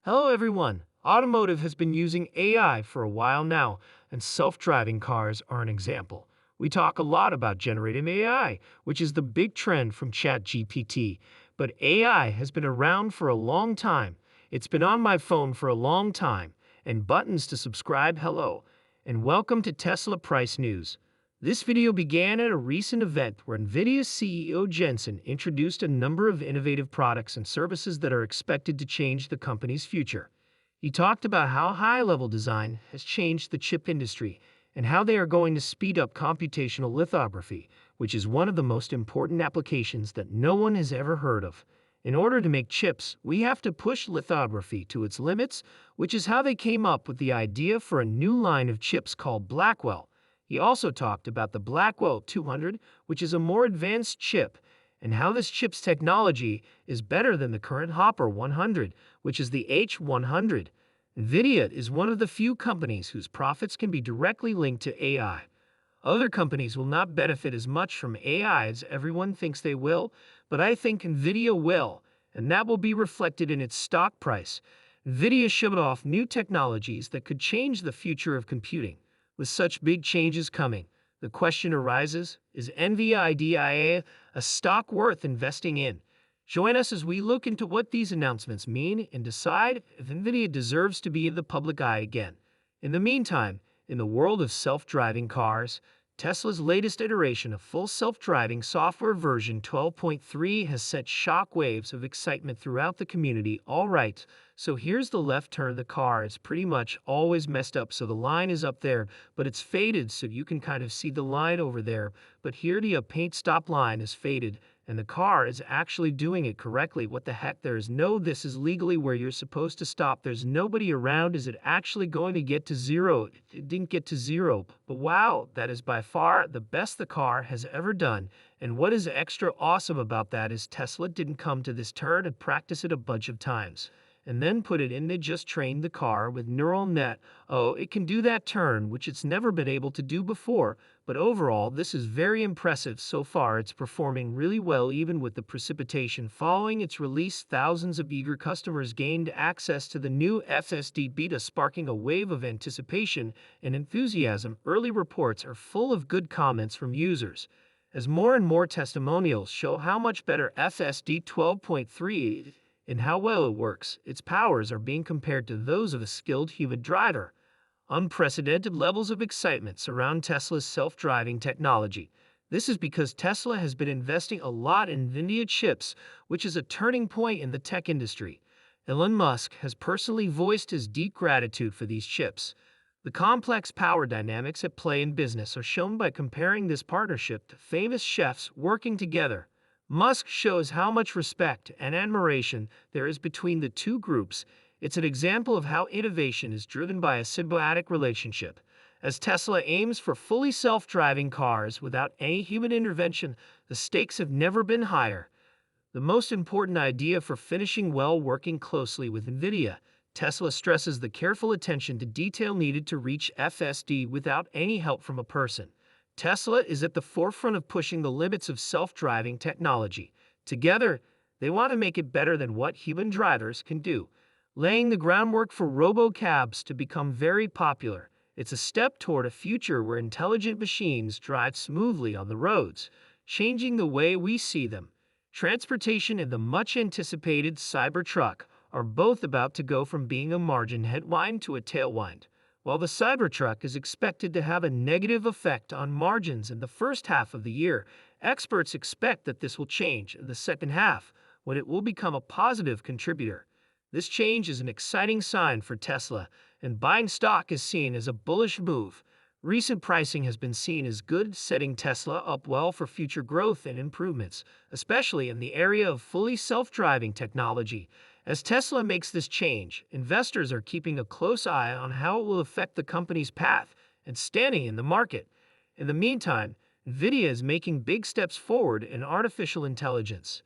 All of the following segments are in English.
Hello everyone. Automotive has been using AI for a while now, and self-driving cars are an example. We talk a lot about generative AI, which is the big trend from ChatGPT, but AI has been around for a long time. It's been on my phone for a long time, and buttons to subscribe, hello, and welcome to Tesla Price News. This video began at a recent event where NVIDIA CEO Jensen introduced a number of innovative products and services that are expected to change the company's future. He talked about how high-level design has changed the chip industry and how they are going to speed up computational lithography, which is one of the most important applications that no one has ever heard of. In order to make chips, we have to push lithography to its limits, which is how they came up with the idea for a new line of chips called Blackwell. He also talked about the Blackwell 200, which is a more advanced chip, and how this chip's technology is better than the current Hopper 100, which is the H100. NVIDIA is one of the few companies whose profits can be directly linked to AI. Other companies will not benefit as much from AI as everyone thinks they will, but I think NVIDIA will, and that will be reflected in its stock price. NVIDIA showed off new technologies that could change the future of computing. With such big changes coming, the question arises, is NVIDIA a stock worth investing in? Join us as we look into what these announcements mean and decide if NVIDIA deserves to be in the public eye again. In the meantime, in the world of self-driving cars, Tesla's latest iteration of full self-driving software version 12.3 has set shockwaves of excitement throughout the community. All right, so here's the left turn. The car is pretty much always messed up, so the line is up there, but it's faded, so you can kind of see the line over there. But here the paint stop line is faded, and the car is actually doing it correctly. What the heck? This is legally where you're supposed to stop. There's nobody around. Is it actually going to get to zero? It didn't get to zero, but wow, that is by far the best the car has ever done. And what is extra awesome about that is Tesla didn't come to this turn and practice it a bunch of times and then put it in. They just trained the car with neural net. Oh, it can do that turn, which it's never been able to do before. But overall, this is very impressive. So far, it's performing really well even with the precipitation. Following its release, thousands of eager customers gained access to the new FSD beta, sparking a wave of anticipation and enthusiasm. Early reports are full of good comments from users, as more and more testimonials show how much better FSD 12.3 is and how well it works. Its powers are being compared to those of a skilled human driver. Unprecedented levels of excitement surround Tesla's self-driving technology. This is because Tesla has been investing a lot in NVIDIA chips, which is a turning point in the tech industry. Elon Musk has personally voiced his deep gratitude for these chips. The complex power dynamics at play in business are shown by comparing this partnership to famous chefs working together. Musk shows how much respect and admiration there is between the two groups. It's an example of how innovation is driven by a symbiotic relationship. As Tesla aims for fully self-driving cars without any human intervention, the stakes have never been higher. The most important idea for finishing well: working closely with NVIDIA. Tesla stresses the careful attention to detail needed to reach FSD without any help from a person. Tesla is at the forefront of pushing the limits of self-driving technology. Together, they want to make it better than what human drivers can do, laying the groundwork for robo-cabs to become very popular. It's a step toward a future where intelligent machines drive smoothly on the roads, changing the way we see them. Transportation and the much-anticipated Cybertruck are both about to go from being a margin headwind to a tailwind. While the Cybertruck is expected to have a negative effect on margins in the first half of the year, experts expect that this will change in the second half, when it will become a positive contributor. This change is an exciting sign for Tesla, and buying stock is seen as a bullish move. Recent pricing has been seen as good, setting Tesla up well for future growth and improvements, especially in the area of fully self-driving technology. As Tesla makes this change, investors are keeping a close eye on how it will affect the company's path and standing in the market. In the meantime, NVIDIA is making big steps forward in artificial intelligence.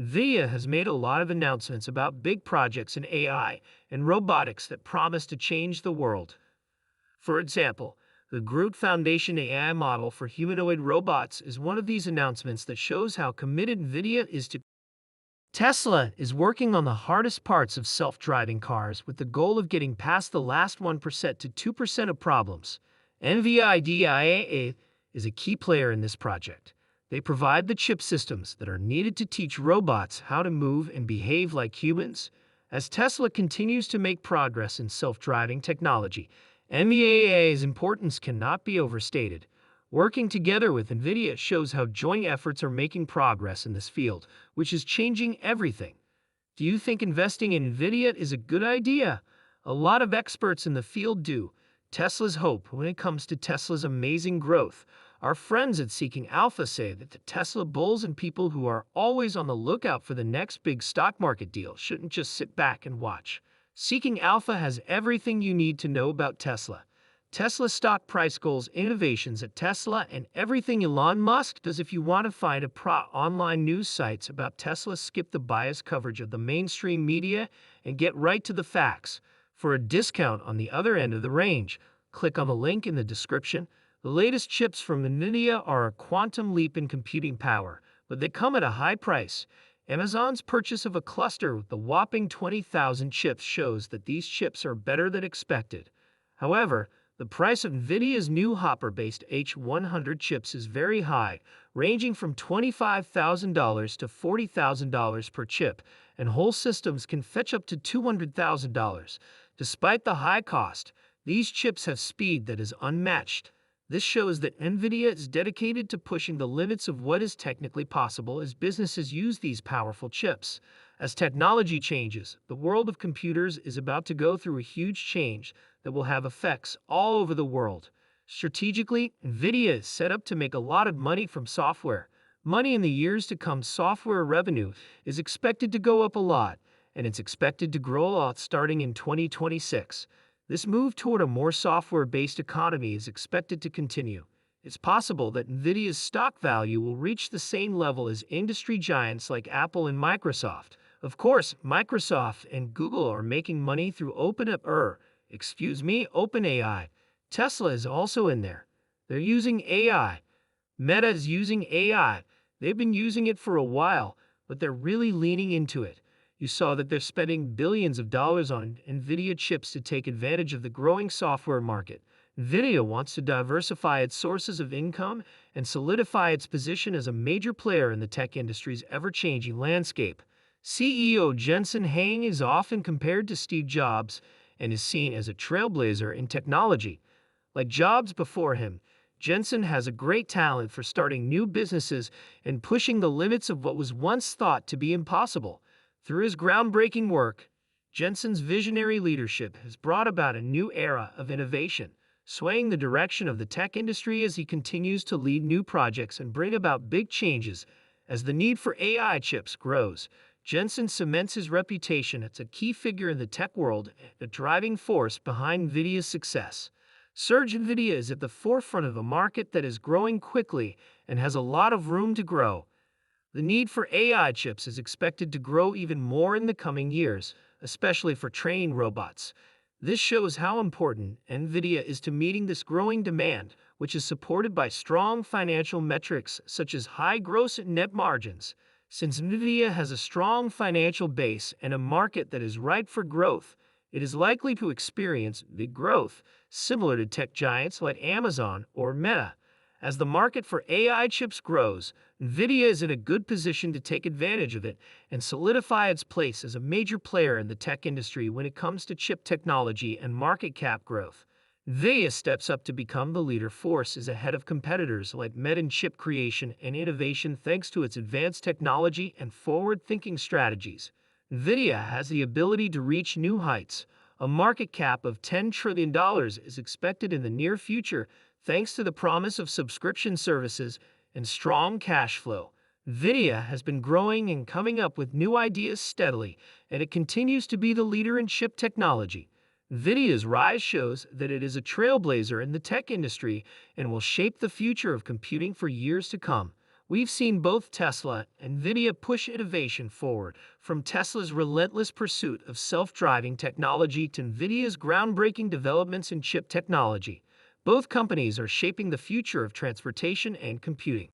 NVIDIA has made a lot of announcements about big projects in AI and robotics that promise to change the world. For example, the Groot Foundation AI model for humanoid robots is one of these announcements that shows how committed NVIDIA is to Tesla is working on the hardest parts of self-driving cars with the goal of getting past the last 1% to 2% of problems. NVIDIA is a key player in this project. They provide the chip systems that are needed to teach robots how to move and behave like humans. As Tesla continues to make progress in self-driving technology, NVIDIA's importance cannot be overstated. Working together with NVIDIA shows how joint efforts are making progress in this field, which is changing everything. Do you think investing in NVIDIA is a good idea? A lot of experts in the field do. Tesla's hope when it comes to Tesla's amazing growth. Our friends at Seeking Alpha say that the Tesla bulls and people who are always on the lookout for the next big stock market deal shouldn't just sit back and watch. Seeking Alpha has everything you need to know about Tesla. Tesla stock price goals, innovations at Tesla, and everything Elon Musk does. If you want to find online news sites about Tesla, skip the biased coverage of the mainstream media and get right to the facts. For a discount on the other end of the range, click on the link in the description. The latest chips from NVIDIA are a quantum leap in computing power, but they come at a high price. Amazon's purchase of a cluster with the whopping 20,000 chips shows that these chips are better than expected. However, the price of NVIDIA's new Hopper-based H100 chips is very high, ranging from $25,000 to $40,000 per chip, and whole systems can fetch up to $200,000. Despite the high cost, these chips have speed that is unmatched. This shows that NVIDIA is dedicated to pushing the limits of what is technically possible as businesses use these powerful chips. As technology changes, the world of computers is about to go through a huge change that will have effects all over the world. Strategically, NVIDIA is set up to make a lot of money from software. Money in the years to come. Software revenue is expected to go up a lot, and it's expected to grow a lot starting in 2026. This move toward a more software-based economy is expected to continue. It's possible that NVIDIA's stock value will reach the same level as industry giants like Apple and Microsoft. Of course, Microsoft and Google are making money through OpenAI. Tesla is also in there. They're using AI. Meta is using AI. They've been using it for a while, but they're really leaning into it. You saw that they're spending billions of dollars on NVIDIA chips to take advantage of the growing software market. NVIDIA wants to diversify its sources of income and solidify its position as a major player in the tech industry's ever-changing landscape. CEO Jensen Huang is often compared to Steve Jobs and is seen as a trailblazer in technology. Like Jobs before him, Jensen has a great talent for starting new businesses and pushing the limits of what was once thought to be impossible. Through his groundbreaking work, Jensen's visionary leadership has brought about a new era of innovation, swaying the direction of the tech industry as he continues to lead new projects and bring about big changes. As the need for AI chips grows, Jensen cements his reputation as a key figure in the tech world and a driving force behind NVIDIA's success. NVIDIA is at the forefront of a market that is growing quickly and has a lot of room to grow. The need for AI chips is expected to grow even more in the coming years, especially for training robots. This shows how important NVIDIA is to meeting this growing demand, which is supported by strong financial metrics such as high gross and net margins. Since NVIDIA has a strong financial base and a market that is ripe for growth, it is likely to experience big growth, similar to tech giants like Amazon or Meta. As the market for AI chips grows, NVIDIA is in a good position to take advantage of it and solidify its place as a major player in the tech industry when it comes to chip technology and market cap growth. NVIDIA steps up to become the leader force ahead of competitors like Meta in chip creation and innovation thanks to its advanced technology and forward-thinking strategies. NVIDIA has the ability to reach new heights. A market cap of $10 trillion is expected in the near future thanks to the promise of subscription services and strong cash flow. NVIDIA has been growing and coming up with new ideas steadily, and it continues to be the leader in chip technology. NVIDIA's rise shows that it is a trailblazer in the tech industry and will shape the future of computing for years to come. We've seen both Tesla and NVIDIA push innovation forward, from Tesla's relentless pursuit of self-driving technology to NVIDIA's groundbreaking developments in chip technology. Both companies are shaping the future of transportation and computing.